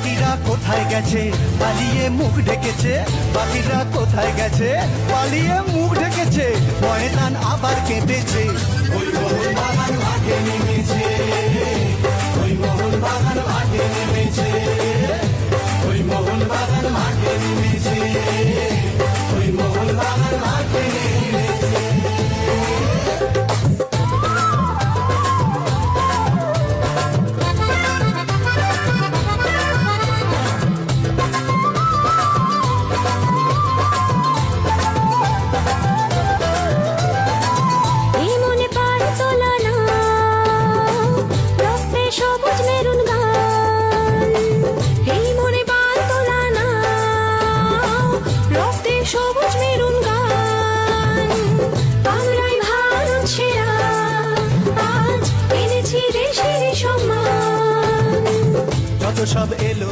বাকিরা কোথায় গেছে পালিয়ে মুখ ঢেকেছে, বাকিরা কোথায় গেছে পালিয়ে মুখ ঢেকেছে, ময়দান আবার কেঁদেছে। ওই মোহন বাগান মাঠে নেমেছে, ওই মোহন বাগান মাঠে নেমেছে, ওই মোহন বাগান মাঠে নেমেছে, ওই মোহন বাগান মাঠে নেমেছে। সবুজ মেরুন গান আমরাই ভারত সেরা, আজ এনেছি দেশের সম্মান। যত সব এলো